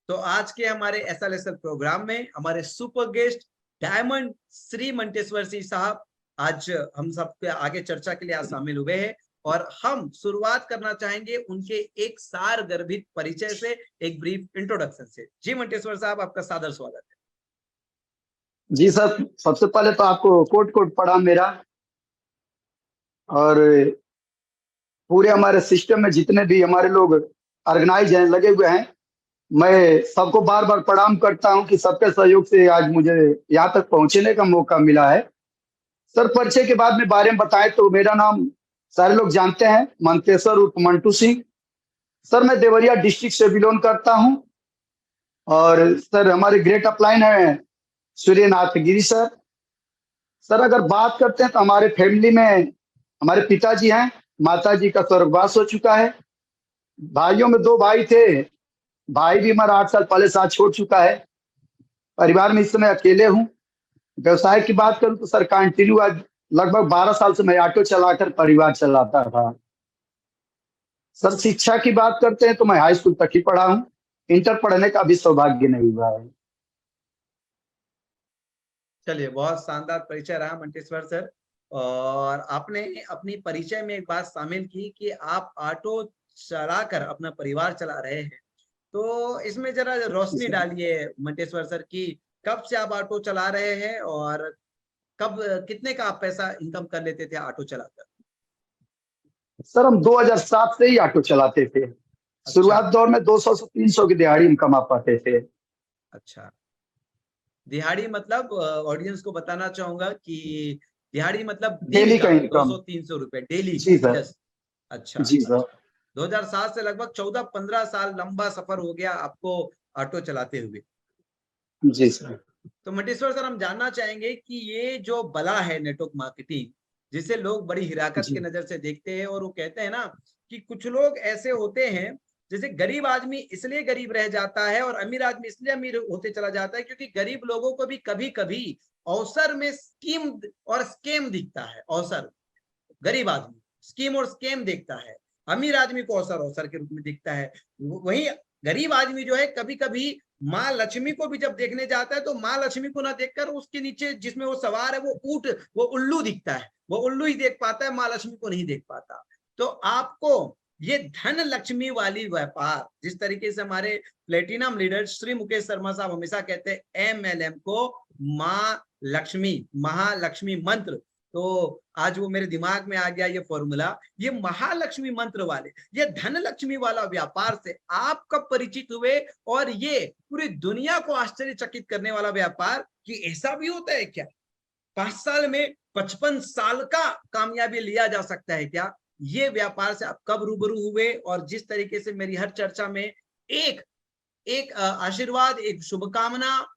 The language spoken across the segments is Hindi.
तो आज के हमारे SLSL प्रोग्राम में हमारे super guest diamond Shri Manteshwar Singh sahab आज हम सबके आगे चर्चा के लिए आज शामिल हुए हैं और हम शुरुआत करना चाहेंगे उनके एक सार गर्भित परिचय से, एक ब्रीफ इंट्रोडक्शन से। जी मंटेश्वर साहब, आपका सादर स्वागत है। जी सर, सबसे पहले तो आपको कोट कोट प्रणाम मेरा, और पूरे हमारे सिस्टम में जितने भी हमारे लोग ऑर्गेनाइज हैं, लगे हुए हैं, मैं सबको बार बार प्रणाम करता हूं कि सबके सहयोग से आज मुझे यहाँ तक पहुंचने का मौका मिला है। सर, परिचय के बाद में बारे में बताएं तो मेरा नाम सारे लोग जानते हैं, मंतेश्वर उर्फ मंटू सिंह। सर, मैं देवरिया डिस्ट्रिक्ट से बिलोंग करता हूं और सर हमारे ग्रेट अपलाइन है सूर्यनाथ गिरी सर। सर, अगर बात करते हैं तो हमारे फैमिली में हमारे पिताजी हैं, माताजी का स्वर्गवास हो चुका है। भाइयों में 2 भाई थे, भाई भी हमारा 8 साल पहले साथ छोड़ चुका है। परिवार में इस समय अकेले हूँ। व्यवसाय की बात करूं तो सर कंटिन्यू आज लगभग 12 साल से मैं ऑटो चलाकर परिवार चलाता था। सर, शिक्षा की बात करते हैं तो मैं हाई स्कूल तक ही पढ़ा हूँ, इंटर पढ़ने का भी सौभाग्य नहीं हुआ है। चलिए, बहुत शानदार परिचय रहा मंटेश्वर सर। और आपने अपनी परिचय में एक बात शामिल की कि आप ऑटो चलाकर अपना परिवार चला रहे हैं, तो इसमें जरा रोशनी डालिए मंटेश्वर सर की कब से आप ऑटो चला रहे हैं और कब कितने का आप पैसा इनकम कर लेते थे ऑटो चलाकर? सर, हम 2007 से ही ऑटो चलाते थे। शुरुआत दौर में 200 से 300 की दिहाड़ी हम कमा पाते थे। अच्छा, दिहाड़ी मतलब ऑडियंस को बताना चाहूंगा कि दिहाड़ी मतलब डेली का इनकम 200-300 रुपए डेली। जी सर। अच्छा जी सर। 2007 से लगभग 14-15 साल लंबा सफर हो गया आपको ऑटो चलाते हुए। जी सर। तो मंटेश्वर सर, हम जानना चाहेंगे कि ये जो बला है नेटवर्क मार्केटिंग, जिसे लोग बड़ी हिराकत की नजर से देखते हैं, और वो कहते हैं ना कि कुछ लोग ऐसे होते हैं जैसे गरीब आदमी इसलिए गरीब रह जाता है और अमीर आदमी इसलिए अमीर होते चला जाता है क्योंकि गरीब लोगों को भी कभी कभी अवसर में स्कीम और स्केम दिखता है। अवसर, गरीब आदमी स्कीम और स्केम देखता है, अमीर आदमी को अवसर अवसर के रूप में दिखता है। वही गरीब आदमी जो है कभी कभी माँ लक्ष्मी को भी जब देखने जाता है तो माँ लक्ष्मी को ना देखकर उसके नीचे जिसमें वो सवार है वो ऊंट, वो उल्लू दिखता है, वो उल्लू ही देख पाता है, माँ लक्ष्मी को नहीं देख पाता। तो आपको ये धन लक्ष्मी वाली व्यापार, जिस तरीके से हमारे प्लेटिनम लीडर श्री मुकेश शर्मा साहब हमेशा कहते हैं MLM को माँ लक्ष्मी, महालक्ष्मी मंत्र, तो आज वो मेरे दिमाग में आ गया ये फॉर्मूला। ये महालक्ष्मी मंत्र वाले, ये धन लक्ष्मी वाला व्यापार से आप कब परिचित हुए और ये पूरी दुनिया को आश्चर्यचकित करने वाला व्यापार कि ऐसा भी होता है क्या? 5 साल में 55 साल का कामयाबी लिया जा सकता है क्या? ये व्यापार से आप कब रूबरू हुए? और जिस तरीके से मेरी हर चर्चा में एक एक आशीर्वाद, एक शुभकामना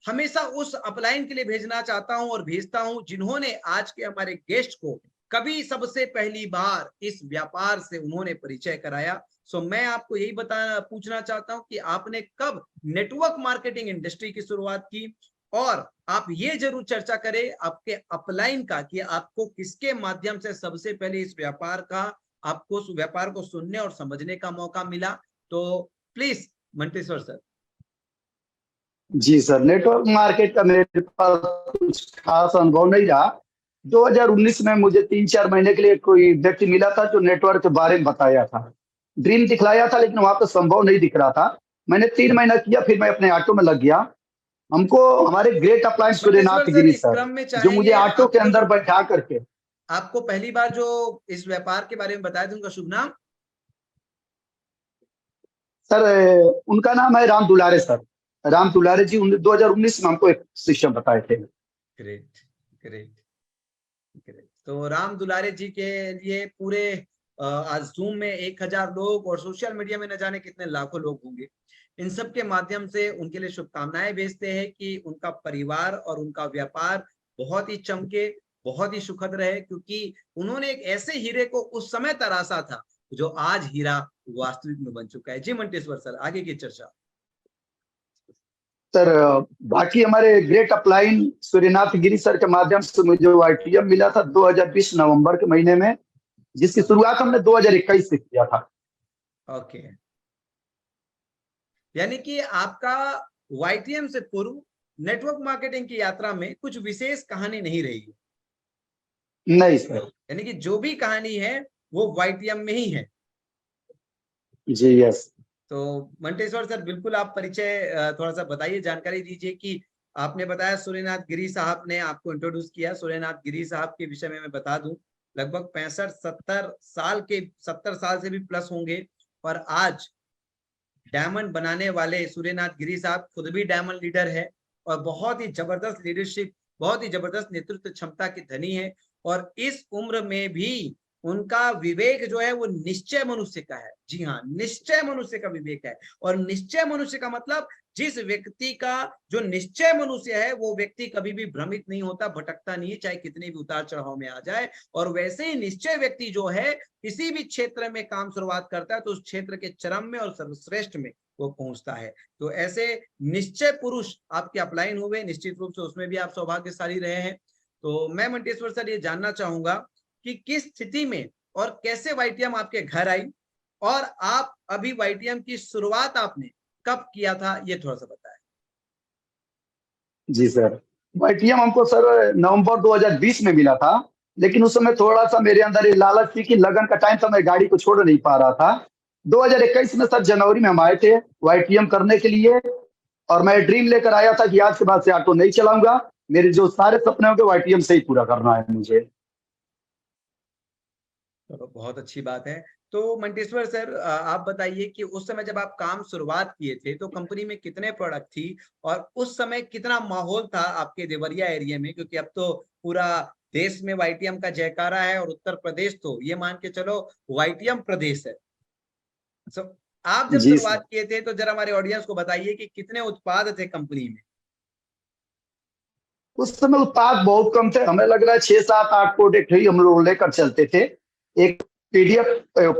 हमेशा उस अपलाइन के लिए भेजना चाहता हूं और भेजता हूं जिन्होंने आज के हमारे गेस्ट को कभी सबसे पहली बार इस व्यापार से उन्होंने परिचय कराया। सो मैं आपको यही पूछना चाहता हूं कि आपने कब नेटवर्क मार्केटिंग इंडस्ट्री की शुरुआत की, और आप ये जरूर चर्चा करें आपके अपलाइन का कि आपको किसके माध्यम से सबसे पहले इस व्यापार का, आपको उस व्यापार को सुनने और समझने का मौका मिला। तो प्लीज मंटेश्वर सर। जी सर, नेटवर्क मार्केट का मेरे पास कुछ खास अनुभव नहीं रहा। 2019 में मुझे 3-4 महीने के लिए कोई व्यक्ति मिला था जो नेटवर्क के बारे में बताया था, ड्रीम दिखलाया था, लेकिन वहां पर संभव नहीं दिख रहा था। मैंने 3 महीना किया, फिर मैं अपने ऑटो में लग गया। हमको हमारे ग्रेट अपलायंस सूर्यनाथ गिरी सर, जो मुझे ऑटो के अंदर बैठा करके आपको पहली बार जो इस व्यापार के बारे में बताया था, उनका शुभ नाम? सर, उनका नाम है राम दुलारे सर। राम दुलारे जी 2019 में हमको एक सिस्टम बताए थे। Great great great. तो राम दुलारे जी के लिए पूरे आज जूम में 1000 लोग और सोशल मीडिया में न जाने कितने लाखों लोग होंगे, इन सब के माध्यम से उनके लिए शुभकामनाएं भेजते हैं कि उनका परिवार और उनका व्यापार बहुत ही चमके, बहुत ही सुखद रहे, क्योंकि उन्होंने एक ऐसे हीरे को उस समय तराशा था जो आज हीरा वास्तविक में बन चुका है। जी मंटेश्वर सर, आगे की चर्चा। सर, बाकी हमारे ग्रेट अपलाइन सूर्यनाथ गिरी सर के माध्यम से मुझे ITM मिला था 2020 नवंबर के महीने में, जिसकी शुरुआत हमने 2021 से किया था। ओके, यानी कि आपका YTM से पूर्व नेटवर्क मार्केटिंग की यात्रा में कुछ विशेष कहानी नहीं रही है। नहीं सर। यानी कि जो भी कहानी है वो YTM में ही है। जी यस। तो मंटेश्वर सर, बिल्कुल आप परिचय थोड़ा सा बताइए, जानकारी दीजिए कि आपने बताया सूर्यनाथ गिरी साहब ने आपको इंट्रोड्यूस किया। सूर्यनाथ गिरी साहब के विषय में मैं बता दूं, लगभग 65-70 साल से भी प्लस होंगे, और आज डायमंड बनाने वाले सूर्यनाथ गिरी साहब खुद भी डायमंड लीडर है, और बहुत ही जबरदस्त लीडरशिप, बहुत ही जबरदस्त नेतृत्व क्षमता के धनी है। और इस उम्र में भी उनका विवेक जो है वो निश्चय मनुष्य का है। जी हाँ, निश्चय मनुष्य का विवेक है। और निश्चय मनुष्य का मतलब, जिस व्यक्ति का जो निश्चय मनुष्य है वो व्यक्ति कभी भी भ्रमित नहीं होता, भटकता नहीं है, चाहे कितने भी उतार चढ़ाव में आ जाए। और वैसे ही निश्चय व्यक्ति जो है किसी भी क्षेत्र में काम शुरुआत करता है तो उस क्षेत्र के चरम में और सर्वश्रेष्ठ में वो पहुंचता है। तो ऐसे निश्चय पुरुष आपके अपलाइन हुए, निश्चित रूप से उसमें भी आप सौभाग्यशाली रहे हैं। तो मैं मंटेश्वर सर ये जानना चाहूंगा कि किस स्थिति में और कैसे YTM आपके घर आई, और आप अभी YTM की शुरुआत आपने कब किया था, ये थोड़ा सा बताएं। जी सर, YTM हमको सर नवंबर 2020 में मिला था, लेकिन उस समय थोड़ा सा मेरे अंदर ये लालच थी कि लगन का टाइम था, मैं गाड़ी को छोड़ नहीं पा रहा था। 2021 में सर जनवरी में हम आए थे YTM करने के लिए, और मैं ड्रीम लेकर आया था कि आज के बाद से ऑटो नहीं चलाऊंगा, मेरे जो सारे सपने होंगे YTM से ही पूरा करना है मुझे। तो बहुत अच्छी बात है। तो मंटेश्वर सर, आप बताइए कि उस समय जब आप काम शुरुआत किए थे तो कंपनी में कितने प्रोडक्ट थी, और उस समय कितना माहौल था आपके देवरिया एरिया में, क्योंकि अब तो पूरा देश में YTM का जयकारा है, और उत्तर प्रदेश तो ये मान के चलो YTM प्रदेश है। सब आप जब जी सर। शुरुआत किए थे तो जरा हमारे ऑडियंस को बताइए कि कितने उत्पाद थे कंपनी में। उस समय उत्पाद बहुत कम थे, हमें लग रहा है 6-7-8 प्रोडक्ट ही हम लोग लेकर चलते थे। एक PDF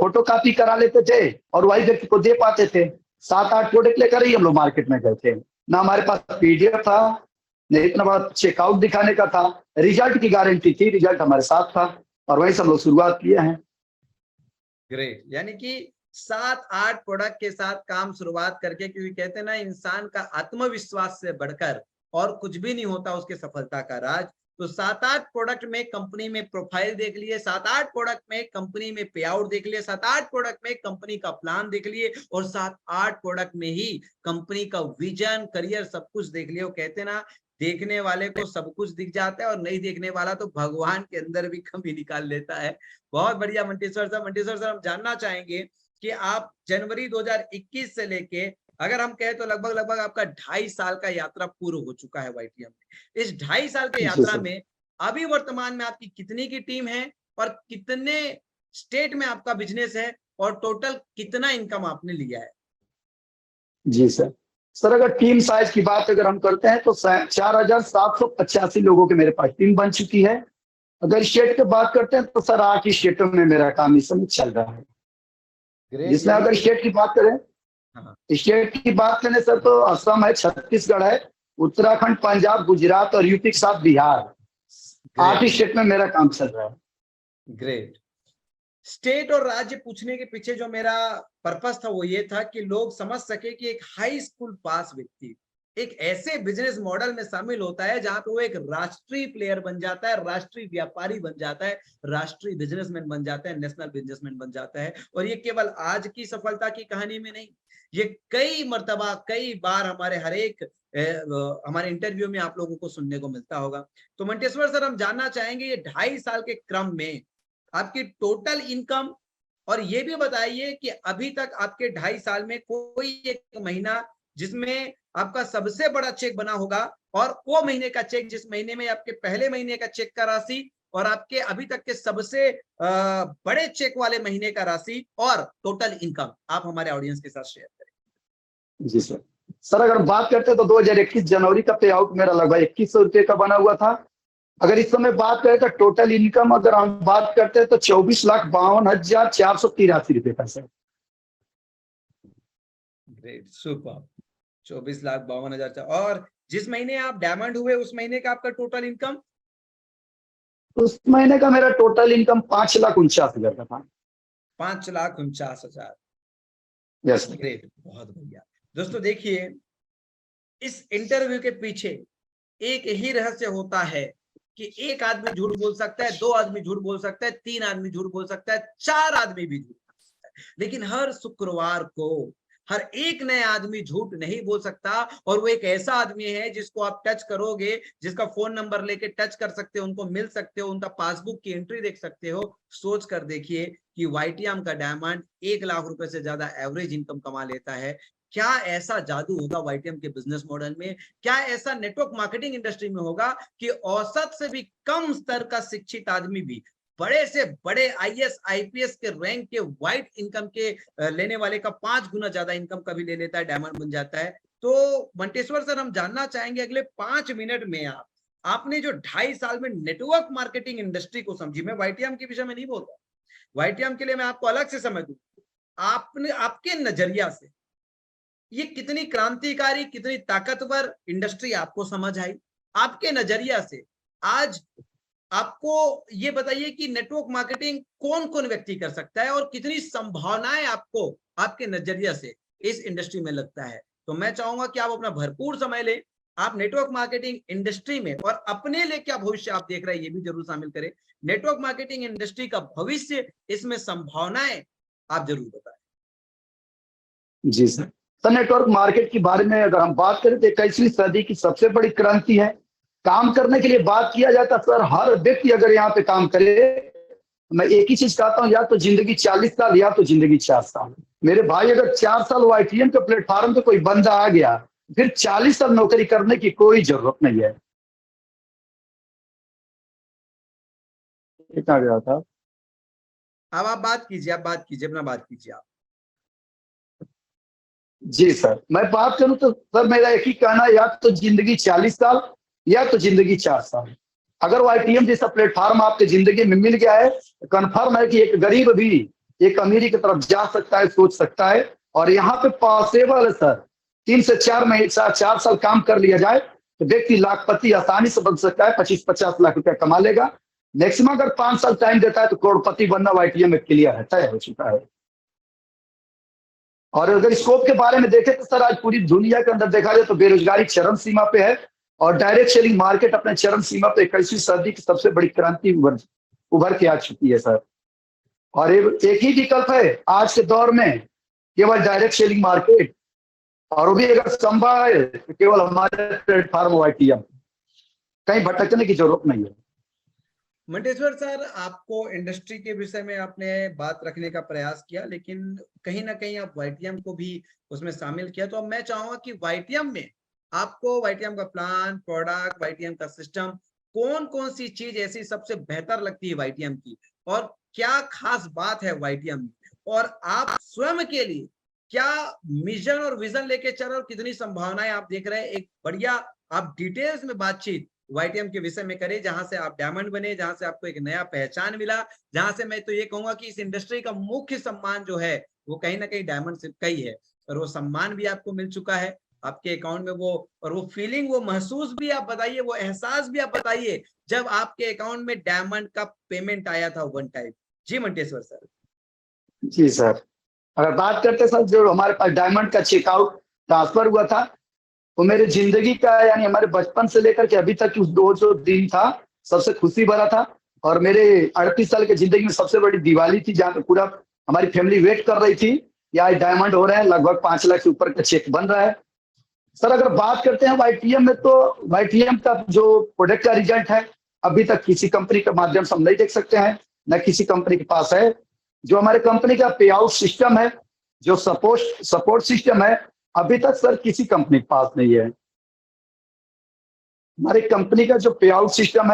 फोटो कॉपी करा लेते थे और वही व्यक्ति को दे पाते थे। 7-8 प्रोडक्ट लेकर ही हम लोग मार्केट में गए थे। ना हमारे पास PDF था, न इतना बड़ा चेकआउट दिखाने का था। रिजल्ट की गारंटी थी, रिजल्ट हमारे साथ था, और वही सब लोग शुरुआत किए हैं। ग्रेट। यानी कि 7-8 प्रोडक्ट के साथ काम शुरुआत करके, क्योंकि कहते हैं ना, इंसान का आत्मविश्वास से बढ़कर और कुछ भी नहीं होता उसके सफलता का राज। तो 7-8 प्रोडक्ट में कंपनी में प्रोफाइल देख लिए, 7-8 प्रोडक्ट में कंपनी में पे आउट देख लिए, 7-8 प्रोडक्ट में कंपनी का प्लान देख लिए, और 7-8 प्रोडक्ट में ही कंपनी का विजन, करियर, सब कुछ देख लिए। वो कहते हैं ना, देखने वाले को सब कुछ दिख जाता है, और नहीं देखने वाला तो भगवान के अंदर भी कमी निकाल लेता है। बहुत बढ़िया मंटेश्वर साहब। मंटेश्वर साहब, हम जानना चाहेंगे कि आप जनवरी 2021 से लेके, अगर हम कहें तो लगभग लगभग आपका 2.5 साल का यात्रा पूर्ण हो चुका है YTM में। इस 2.5 साल के जी यात्रा सर। में अभी वर्तमान में आपकी कितनी की टीम है, और कितने स्टेट में आपका बिजनेस है, और टोटल कितना इनकम आपने लिया है। जी सर। सर अगर टीम साइज की बात अगर हम करते हैं तो 4785 लोगों के मेरे पास टीम बन चुकी है। अगर स्टेट की बात करते हैं तो सर 8 स्टेटों में मेरा काम इस समय चल रहा है। ग्रेट। जिसमें यानी अगर कि स्टेट की बात करें, हाँ, स्टेट की बात करें सर तो असम है, छत्तीसगढ़ है, उत्तराखंड, पंजाब, गुजरात और यूपी के साथ बिहार, 8 ग्रेट स्टेट में मेरा काम चल रहा है। ग्रेट। स्टेट और राज्य पूछने के पीछे जो मेरा पर्पस था वो ये था कि लोग समझ सके कि एक हाई स्कूल पास व्यक्ति एक ऐसे बिजनेस मॉडल में शामिल होता है जहां पे वो एक राष्ट्रीय प्लेयर बन जाता है, राष्ट्रीय व्यापारी बन जाता है, राष्ट्रीय बिजनेसमैन बन जाता है, नेशनल बिजनेसमैन बन जाता है। और ये केवल आज की सफलता की कहानी में नहीं, ये कई मर्तबा, कई बार हमारे हर एक हमारे इंटरव्यू में आप लोगों को सुनने को मिलता होगा। तो मंटेश्वर सर, हम जानना चाहेंगे ये 2.5 साल के क्रम में आपकी टोटल इनकम, और ये भी बताइए कि अभी तक आपके 2.5 साल में कोई एक महीना जिसमें आपका सबसे बड़ा चेक बना होगा, और वो महीने का चेक जिस महीने में आपके पहले महीने का चेक का राशि, और आपके अभी तक के सबसे बड़े चेक वाले महीने का राशि, और टोटल इनकम आप हमारे ऑडियंस के साथ शेयर करें। जी सर। सर अगर बात करते हैं तो 2021 जनवरी का पे आउट मेरा लगभग 2100 रुपये का बना हुआ था। अगर इस समय बात करें तो टोटल इनकम अगर हम बात करते हैं तो 24,52,483 रुपये का सर। Great, super. 24,52,000। और जिस महीने आप डायमंड हुए उस महीने का आपका टोटल इनकम? उस महीने का मेरा टोटल इनकम 5,49,000 का था। 5,49,000। यस। ग्रेट, बहुत बढ़िया। दोस्तों देखिए, इस इंटरव्यू के पीछे एक ही रहस्य होता है कि एक आदमी झूठ बोल सकता है, 2 आदमी झूठ बोल सकता है, 3 आदमी झूठ बोल सकता है, 4 आदमी भी झूठ बोल सकता है। लेकिन हर शुक्रवार को हर एक नए आदमी झूठ नहीं बोल सकता, और वो एक ऐसा आदमी है जिसको आप टच करोगे, जिसका फोन नंबर लेके टच कर सकते हो, उनको मिल सकते हो, उनका पासबुक की एंट्री देख सकते हो। सोच कर देखिए कि वाईटीएम का डायमंड 1 लाख रुपए से ज्यादा एवरेज इनकम कमा लेता है। क्या ऐसा जादू होगा वाईटीएम के बिजनेस मॉडल में? क्या ऐसा नेटवर्क मार्केटिंग इंडस्ट्री में होगा कि औसत से भी कम स्तर का शिक्षित आदमी भी बड़े से बड़े आईएएस आईपीएस के रैंक के वाइट इनकम के लेने वाले का 5 गुना ज्यादा इनकम कभी ले लेता है, डायमंड बन जाता है? तो मंटेश्वर सर, हम जानना चाहेंगे अगले 5 मिनट में आपने जो 2.5 साल में नेटवर्क मार्केटिंग इंडस्ट्री को समझी, मैं वाईटीएम के विषय में नहीं बोलता, वाईटीएम के लिए मैं आपको अलग से समझ दूं, आपने आपके नजरिया से ये कितनी क्रांतिकारी, कितनी ताकतवर इंडस्ट्री आपको समझ आई? आपके नजरिया से आज आपको ये बताइए कि नेटवर्क मार्केटिंग कौन कौन व्यक्ति कर सकता है और कितनी संभावनाएं आपको आपके नजरिया से इस इंडस्ट्री में लगता है? तो मैं चाहूंगा कि आप अपना भरपूर समय लें, आप नेटवर्क मार्केटिंग इंडस्ट्री में और अपने लिए क्या भविष्य आप देख रहे हैं ये भी जरूर शामिल करें। नेटवर्क मार्केटिंग इंडस्ट्री का भविष्य, इसमें संभावनाएं आप जरूर बताएं। जी सर। सर, नेटवर्क मार्केट के बारे में अगर हम बात करें तो 21वीं सदी की सबसे बड़ी क्रांति है। काम करने के लिए बात किया जाता सर, हर व्यक्ति अगर यहाँ पे काम करे, मैं एक ही चीज कहता हूँ, या तो जिंदगी 40 साल या तो जिंदगी 4 साल। मेरे भाई, अगर 4 साल वाईटीएम के प्लेटफॉर्म पे कोई बंदा आ गया, फिर 40 साल नौकरी करने की कोई जरूरत नहीं है। क्या गया था? अब आप बात कीजिए, अपना बात कीजिए आप। जी सर, मैं बात करूं तो सर मेरा एक ही कहना है, या तो जिंदगी 40 साल या तो जिंदगी 4 साल। अगर वाईटीएम जैसा प्लेटफॉर्म आपकी जिंदगी में मिल गया है तो कन्फर्म है कि एक गरीब भी एक अमीरी की तरफ जा सकता है, सोच सकता है। और यहाँ पे पॉसिबल है सर, 3 से 4 महीने 4 साल काम कर लिया जाए तो व्यक्ति लाखपति आसानी से बन सकता है, 25-50 लाख रुपया कमा लेगा। मैक्सिमम अगर 5 साल टाइम देता है तो करोड़पति बनना वाईटीएम में क्लियर है, तय हो चुका है। और अगर स्कोप के बारे में देखें तो सर, आज पूरी दुनिया के अंदर देखा जाए तो बेरोजगारी चरम सीमा पे है और डायरेक्ट सेलिंग मार्केट अपने चरम सीमा पे 21वीं सदी की सबसे बड़ी क्रांति उभर के आ चुकी है सर। और एक ही विकल्प है आज के दौर में, केवल डायरेक्ट सेलिंग मार्केट, और वो भी अगर संभव है तो केवल हमारे प्लेटफॉर्म वाईटीएम। कहीं भटकने की जरूरत नहीं है। मंटेश्वर सर, आपको इंडस्ट्री के विषय में आपने बात रखने का प्रयास किया, लेकिन कहीं ना कहीं आप वाईटीएम को भी उसमें शामिल किया। तो अब मैं चाहूंगा कि वाईटीएम में आपको वाईटीएम का प्लान, प्रोडक्ट, वाईटीएम का सिस्टम, कौन कौन सी चीज ऐसी सबसे बेहतर लगती है वाईटीएम की, और क्या खास बात है वाईटीएम में, और आप स्वयं के लिए क्या मिशन और विजन लेके चल रहे हो, कितनी संभावनाएं आप देख रहे हैं? एक बढ़िया आप डिटेल्स में बातचीत वाईटीएम के विषय में करें, जहां से आप डायमंड बने, जहां से आपको एक नया पहचान मिला, जहां से मैं तो ये कहूंगा कि इस इंडस्ट्री का मुख्य सम्मान जो है वो कहीं ना कहीं डायमंड सिर्फ का ही है, और वो सम्मान भी आपको मिल चुका है आपके अकाउंट में। वो और वो फीलिंग, वो महसूस भी आप बताइए, वो एहसास भी आप बताइए जब आपके अकाउंट में डायमंड का पेमेंट आया था वन टाइम। जी मंटेश्वर सर। जी सर, अगर बात करते सर, जो हमारे पास डायमंड का चेकआउट ट्रांसफर हुआ था, वो मेरे जिंदगी का, यानी हमारे बचपन से लेकर के अभी तक उस दो जो दिन था सबसे खुशी भरा था। और मेरे 38 साल की जिंदगी में सबसे बड़ी दिवाली थी, जहाँ पे पूरा हमारी फैमिली वेट कर रही थी या डायमंड हो रहे हैं, लगभग 5 लाख से ऊपर का चेक बन रहा है। सर, अगर बात करते हैं वाईटीएम में, तो वाईटीएम का जो प्रोडक्ट का रिजल्ट है अभी तक किसी कंपनी के माध्यम से हम नहीं देख सकते हैं, न किसी कंपनी के पास है। जो हमारे कंपनी का पे आउट सिस्टम है, जो सपोर्ट सिस्टम है, अभी तक सर किसी कंपनी के पास नहीं है। हमारी कंपनी का जो पे आउट सिस्टम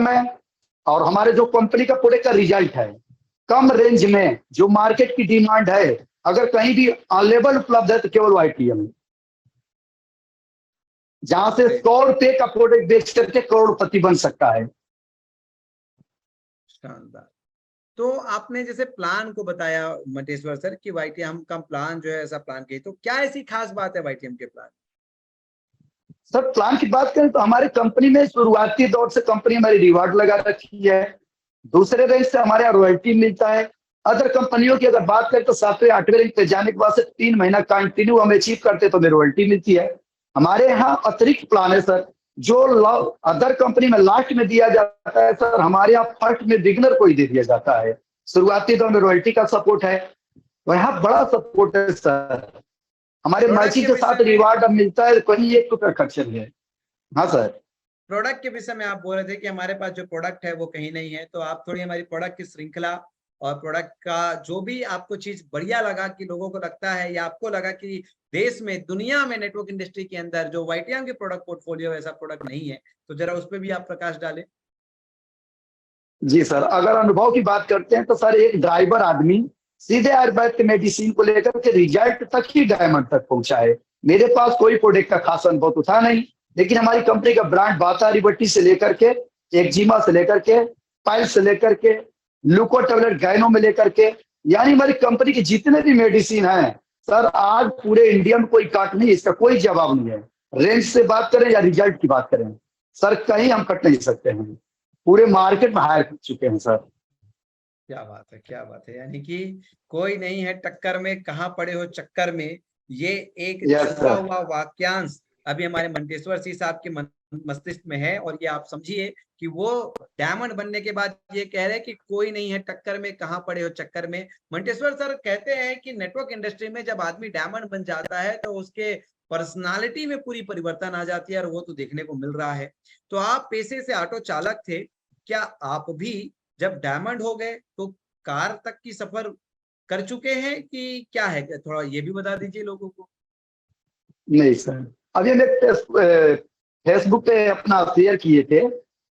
है और हमारे जो कंपनी का प्रोडक्ट का रिजल्ट है, कम रेंज में जो मार्केट की डिमांड है, अगर कहीं भी अवेलेबल उपलब्ध है तो केवल वाईटीएम, जहां से 100 रुपए का प्रोडक्ट बेच करके करोड़पति बन सकता है। शानदार। तो आपने जैसे प्लान को बताया मंटेश्वर सर कि वाईटीएम का प्लान जो है ऐसा प्लान किया, तो क्या ऐसी खास बात है वाईटीएम के प्लान? सर, प्लान की बात करें तो हमारी कंपनी में शुरुआती दौर से कंपनी हमारी रिवार्ड लगा रखी है। दूसरे रेंज से हमारे यहाँ रॉयल्टी मिलता है। अदर कंपनियों की अगर बात करें तो 7वें 8वें रैंक पे जाने के बाद से 3 महीना कंटिन्यू हम अचीव करते तो मेरी रॉयल्टी मिलती है। हमारे यहाँ अतिरिक्त प्लान है सर, जो अदर कंपनी में लास्ट में दिया जाता है सर, हमारे यहाँ फर्स्ट में बिगनर को ही दे दिया जाता है। शुरुआती दौर में रॉयल्टी का सपोर्ट है, और यहाँ बड़ा सपोर्ट है सर। हमारे प्रोडक्ट मर्ची के के विषय साथ में रिवार्ड अब मिलता है, कहीं 1 रुपया खर्च नहीं है। हाँ सर। प्रोडक्ट के विषय में आप बोल रहे थे कि हमारे पास जो प्रोडक्ट है वो कहीं नहीं है, तो आप थोड़ी हमारी प्रोडक्ट की श्रृंखला और प्रोडक्ट का जो भी आपको चीज बढ़िया लगा, कि लोगों को लगता है या आपको लगा कि देश में दुनिया में नेटवर्क इंडस्ट्री के अंदर जो YTM के प्रोडक्ट पोर्टफोलियो ऐसा प्रोडक्ट नहीं है, तो जरा उस पर भी आप प्रकाश डालें। जी सर, अगर अनुभव की बात करते हैं तो सर, एक ड्राइवर आदमी सीधे आयुर्वेद मेडिसिन को लेकर के रिजल्ट तक ही डायमंड तक पहुंचा है। मेरे पास कोई प्रोडक्ट का खास अनुभव तो था नहीं, लेकिन हमारी कंपनी का ब्रांड बाता रिबट्टी से लेकर के, एक्जिमा से लेकर के, पाइल से लेकर के, लुको टेबलेट गायनो में लेकर के, यानी हमारी कंपनी की जितने भी मेडिसिन हैं सर, आज पूरे इंडिया में कोई काट नहीं, इसका कोई जवाब नहीं है। रेंज से बात करें या रिजल्ट की बात करें सर, कहीं हम कट नहीं सकते हैं। पूरे मार्केट में हायर कर चुके हैं सर। क्या बात है, क्या बात है, यानी कि कोई नहीं है टक्कर में, कहाँ पड़े हो चक्कर में, ये एक यस छुपा सर। हुआ वाक्यांश अभी हमारे मंटेश्वर सिंह साहब के मस्तिष्क में है, और ये आप समझिए कि वो डायमंड बनने के बाद ये कह रहे हैं कि कोई नहीं है टक्कर में, कहाँ पड़े हो चक्कर में। मंटेश्वर सर कहते हैं कि नेटवर्क इंडस्ट्री में जब आदमी डायमंड बन जाता है तो उसके पर्सनालिटी में पूरी परिवर्तन आ जाती है, और वो तो देखने को मिल रहा है। तो आप पेशे से ऑटो चालक थे, क्या आप भी जब डायमंड हो गए तो कार तक की सफर कर चुके हैं कि क्या है, थोड़ा ये भी बता दीजिए लोगों को। नहीं सर, अभी मैं फेसबुक पे अपना शेयर किए थे,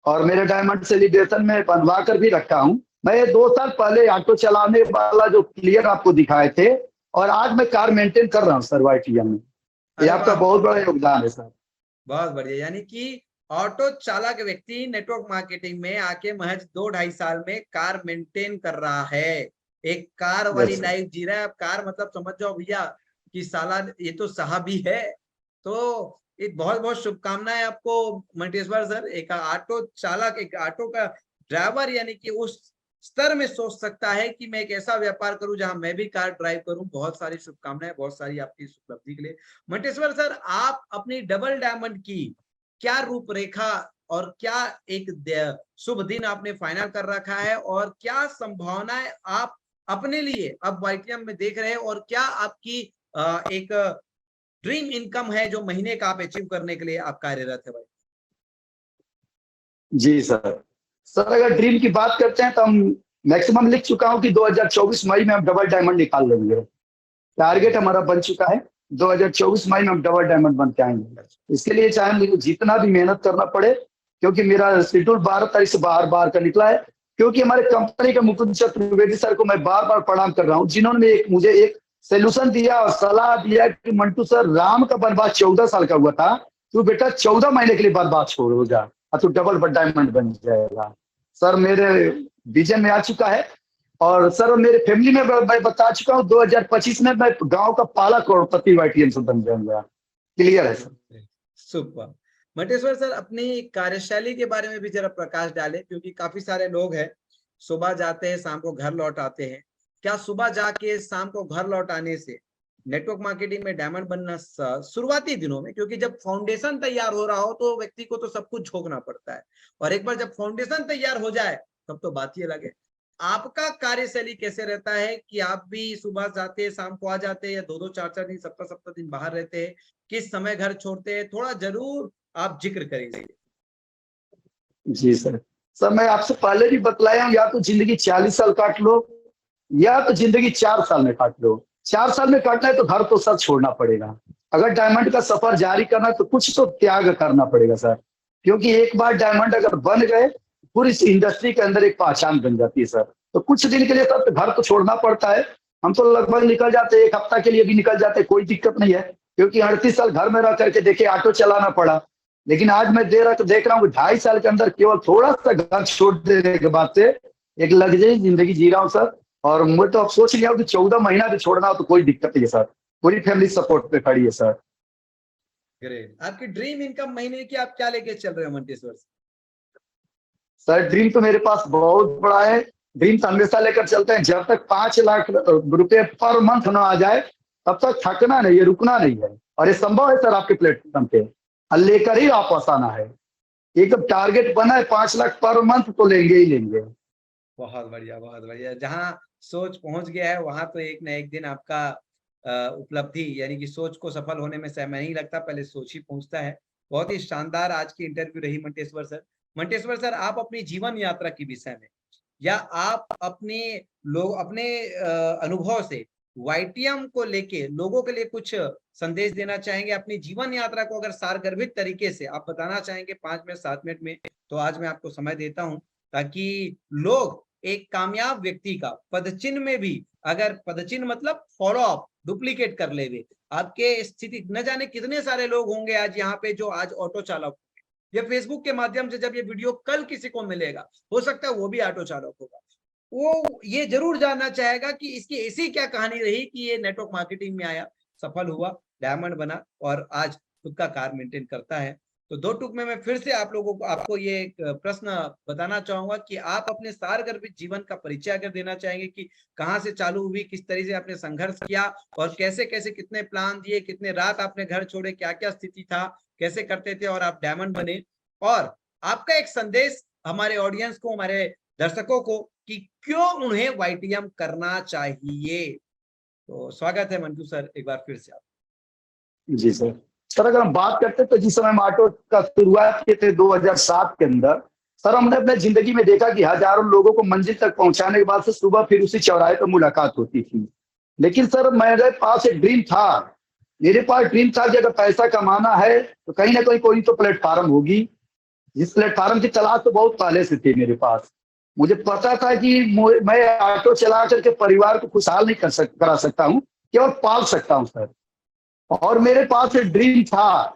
और मेरे डायमंड सेलिब्रेशन में बनवा कर भी रखा हूँ। मैं 2 साल पहले ऑटो चलाने वाला जो क्लियर आपको दिखाए थे, और आज मैं कार मेंटेन कर रहा हूँ सर YTM में। ये अरे आपका वाह, बहुत बड़ा योगदान है सर। बहुत बढ़िया। यानी कि ऑटो चालक व्यक्ति नेटवर्क मार्केटिंग में आके महज 2-2.5 साल में कार मेंटेन कर रहा है, एक कार वाली यस सर। लाइफ जी रहा है। अब कार मतलब समझ जाओ भैया कि साला ये तो साहबी है। तो एक बहुत बहुत शुभकामनाएं आपको मंटेश्वर सर। एक ऑटो चालक, एक ऑटो का ड्राइवर, यानी कि उस स्तर में सोच सकता है कि मैं एक ऐसा व्यापार करूं जहां मैं भी कार ड्राइव करूं। बहुत सारी शुभकामनाएं, बहुत सारी आपकी इस उपलब्धि के लिए। मंटेश्वर सर, आप अपनी डबल डायमंड की क्या रूपरेखा और क्या एक शुभ दिन आपने फाइनल कर रखा है, और क्या संभावनाएं आप अपने लिए अब YTM में देख रहे हैं, और क्या आपकी एक ड्रीम इनकम है जो महीने का आप अचीव करने के लिए आप कार्यरत है भाई? जी सर। सर, अगर ड्रीम की बात करते हैं तो हम मैक्सिमम लिख चुका हूँ कि 2024 मई में हम डबल डायमंड निकाल लेंगे। टारगेट हमारा बन चुका है, 2024 मई में हम डबल डायमंड बन के आएंगे। इसके लिए चाहे मुझे जितना भी मेहनत करना पड़े, क्योंकि मेरा शेड्यूल 12 तारीख से बाहर बाहर का निकला है। क्योंकि हमारे कंपनी के मुकुंद चतुर्वेदी सर को मैं बार बार प्रणाम कर रहा हूँ, जिन्होंने मुझे एक सोल्यूशन दिया और सलाह दिया कि मंटू सर, राम का वनवास 14 साल का हुआ था, तू बेटा 14 महीने के लिए बर्बाद छोड़ हो जा, और तू डबल डायमंड बन जाएगा। सर, मेरे विजन में आ चुका है। और सर, मेरे फैमिली में मैं बता चुका हूँ, 2025 में मैं गांव का पहला करोड़पति YTM से बन जाऊंगा। क्लियर है सर। सुपर। मंटेश्वर सर, अपनी कार्यशैली के बारे में भी जरा प्रकाश डालें, क्योंकि काफी सारे लोग हैं सुबह जाते हैं शाम को घर लौट आते हैं। क्या सुबह जाके शाम को घर लौट आने से नेटवर्क मार्केटिंग में डायमंड बनना शुरुआती दिनों में, क्योंकि जब फाउंडेशन तैयार हो रहा हो तो व्यक्ति को तो सब कुछ झोंकना पड़ता है, और एक बार जब फाउंडेशन तैयार हो जाए तब तो बात ही अलग है। आपका कार्यशैली कैसे रहता है कि आप भी सुबह जाते हैं शाम को आ जाते हैं, या 2-2 4-4 दिन, 7-7 दिन बाहर रहते हैं? किस समय घर छोड़ते हैं, थोड़ा जरूर आप जिक्र करिए। जी सर। सर, मैं आपसे पहले भी बतलाया हूँ, या तो जिंदगी 40 साल काट लो, या तो जिंदगी 4 साल में काट लो। 4 साल में काटना है तो घर तो सर छोड़ना पड़ेगा। अगर डायमंड का सफर जारी करना है तो कुछ तो त्याग करना पड़ेगा सर। क्योंकि एक बार डायमंड अगर बन गए, पूरी इस इंडस्ट्री के अंदर एक पहचान बन जाती है सर। तो कुछ दिन के लिए सर घर तो छोड़ना पड़ता है। हम तो लगभग निकल जाते हैं, 1 हफ्ता के लिए भी निकल जाते हैं, कोई दिक्कत नहीं है। क्योंकि 38 साल घर में रह करके देखे, ऑटो चलाना पड़ा। लेकिन आज मैं देख रहा हूँ 2.5 साल के अंदर केवल थोड़ा सा घर छोड़ देने के बाद से एक लग्जरी जिंदगी जी रहा हूँ सर। और मैं तो अब सोच लिया हूँ कि 14 महीना भी छोड़ना हो तो कोई दिक्कत नहीं है सर। पूरी फैमिली सपोर्ट पे खड़ी है सर। ग्रेट। आपकी ड्रीम इनकम महीने की आप क्या लेके चल रहे हो मंटेश्वर? सर, ड्रीम तो मेरे पास बहुत बड़ा है। ड्रीम्स हमेशा लेकर चलते हैं। जब तक 5 लाख रुपए पर मंथ ना आ जाए तब तक थकना नहीं है, रुकना नहीं है। और ये संभव है सर आपके प्लेटफॉर्म पे, और लेकर ही वापस आना है। एक टारगेट बना है 5 लाख पर मंथ, तो लेंगे ही लेंगे। बहुत बढ़िया, बहुत बढ़िया। जहाँ सोच पहुंच गया है वहां तो एक ना एक दिन आपका उपलब्धि, यानी कि सोच को सफल होने में समय नहीं लगता, पहले सोच ही पहुंचता है। बहुत ही शानदार आज की इंटरव्यू रही मंटेश्वर सर। मंटेश्वर सर, आप अपनी जीवन यात्रा के विषय में या आप अपने अनुभव से वाईटीएम को लेके लोगों के लिए कुछ संदेश देना चाहेंगे? अपनी जीवन यात्रा को अगर सारगर्भित तरीके से आप बताना चाहेंगे 5 मिनट 7 मिनट में, तो आज मैं आपको समय देता हूं, ताकि लोग एक कामयाब व्यक्ति का पदचिन्ह में भी, अगर पदचिन्ह मतलब फॉलो अप डुप्लीकेट कर ले, आपके स्थिति न जाने कितने सारे लोग होंगे आज यहाँ पे जो आज ऑटो चालक, या फेसबुक के माध्यम से जब ये वीडियो कल किसी को मिलेगा, हो सकता है वो भी ऑटो चालक होगा, वो ये जरूर जानना चाहेगा कि इसकी ऐसी क्या कहानी रही कि ये नेटवर्क मार्केटिंग में आया, सफल हुआ, डायमंड बना और आज खुद का कार मेंटेन करता है। तो 2 टूक में मैं फिर से आपको ये एक प्रश्न बताना चाहूंगा कि आप अपने सारगर्भित जीवन का परिचय अगर देना चाहेंगे कि कहाँ से चालू हुई, किस तरह से आपने संघर्ष किया और कैसे कैसे कितने प्लान दिए, कितने रात आपने घर छोड़े, क्या क्या स्थिति था, कैसे करते थे और आप डायमंड बने, और आपका एक संदेश हमारे ऑडियंस को, हमारे दर्शकों को, कि क्यों उन्हें वाईटीएम करना चाहिए। तो स्वागत है मंटू सर एक बार फिर से आप। जी सर। सर अगर हम बात करते हैं तो जिस समय हम ऑटो का शुरुआत किए थे 2007 के अंदर, सर हमने अपने जिंदगी में देखा कि हजारों लोगों को मंजिल तक पहुंचाने के बाद से सुबह फिर उसी चौराहे पर मुलाकात होती थी। लेकिन सर मेरे पास एक ड्रीम था, मेरे पास ड्रीम था कि अगर पैसा कमाना है तो कहीं ना कहीं कोई तो प्लेटफार्म होगी। जिस प्लेटफार्म की तलाश तो बहुत पहले से थी मेरे पास। मुझे पता था कि मैं ऑटो चला करके परिवार को खुशहाल नहीं करा सकता हूँ, केवल पाल सकता हूँ सर। और मेरे पास एक ड्रीम था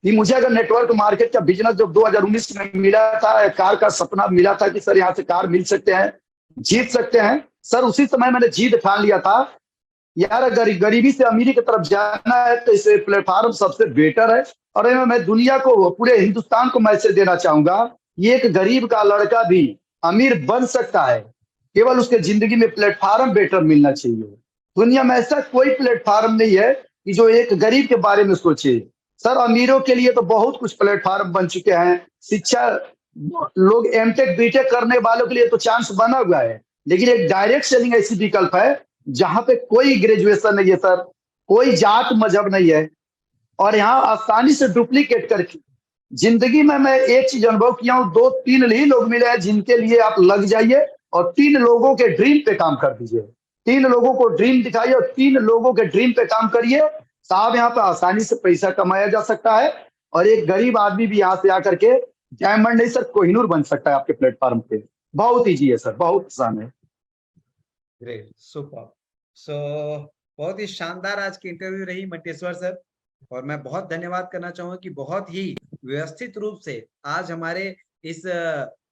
कि मुझे अगर नेटवर्क मार्केट का बिजनेस जब 2019 में मिला था, कार का सपना मिला था कि सर यहाँ से कार मिल सकते हैं, जीत सकते हैं, सर उसी समय मैंने जीत ठान लिया था यार गरीबी से अमीरी की तरफ जाना है तो इस प्लेटफॉर्म सबसे बेटर है। और मैं दुनिया को, पूरे हिंदुस्तान को मैसेज देना चाहूंगा, ये एक गरीब का लड़का भी अमीर बन सकता है, केवल उसके जिंदगी में प्लेटफॉर्म बेटर मिलना चाहिए। दुनिया में ऐसा कोई प्लेटफॉर्म नहीं है कि जो एक गरीब के बारे में सोचे। सर अमीरों के लिए तो बहुत कुछ प्लेटफॉर्म बन चुके हैं, शिक्षा, लोग एमटेक बीटेक करने वालों के लिए तो चांस बना हुआ है, लेकिन एक डायरेक्ट सेलिंग ऐसी विकल्प है जहां पे कोई ग्रेजुएशन नहीं है सर, कोई जात मजहब नहीं है, और यहाँ आसानी से डुप्लीकेट करके जिंदगी में मैं एक चीज अनुभव किया हूँ, 2-3 ही लोग मिले हैं जिनके लिए आप लग जाइए और 3 लोगों के ड्रीम पे काम कर दीजिए। 3 लोगों को ड्रीम दिखाइए और 3 लोगों के ड्रीम पे काम करिए साहब। यहाँ पे आसानी से पैसा कमाया जा सकता है और एक गरीब आदमी भी यहाँ से आकर के डायमंड नहीं सर कोहिनूर बन सकता है आपके प्लेटफॉर्म पे। बहुत ईजी है सर, बहुत आसान है। Great, super. सो बहुत ही शानदार आज की इंटरव्यू रही मंटेश्वर सर, और मैं बहुत धन्यवाद करना चाहूंगा कि बहुत ही व्यवस्थित रूप से आज हमारे इस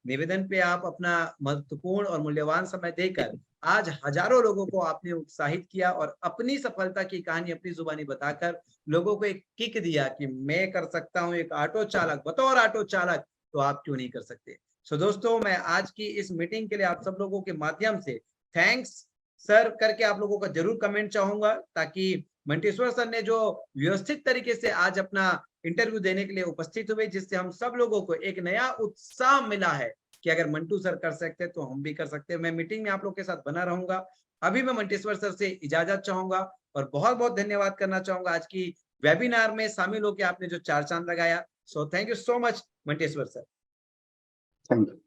निवेदन पे आप अपना महत्वपूर्ण और मूल्यवान समय देकर आज हजारों लोगों को आपने उत्साहित किया और अपनी सफलता की कहानी अपनी जुबानी बताकर लोगों को एक किक दिया कि मैं कर सकता हूं, एक ऑटो चालक बतौर ऑटो चालक, तो आप क्यों नहीं कर सकते। सो दोस्तों, मैं आज की इस मीटिंग के लिए आप सब लोगों के माध्यम से थैंक्स सर करके आप लोगों का जरूर कमेंट चाहूंगा, ताकि मंटेश्वर सर ने जो व्यवस्थित तरीके से आज अपना इंटरव्यू देने के लिए उपस्थित हुए, जिससे हम सब लोगों को एक नया उत्साह मिला है कि अगर मंटू सर कर सकते हैं तो हम भी कर सकते हैं। मैं मीटिंग में आप लोग के साथ बना रहूंगा। अभी मैं मंटेश्वर सर से इजाजत चाहूंगा और बहुत बहुत धन्यवाद करना चाहूंगा आज की वेबिनार में शामिल होकर आपने जो 4 चांद लगाया। So thank you so much Manteshwar sir. Thank you.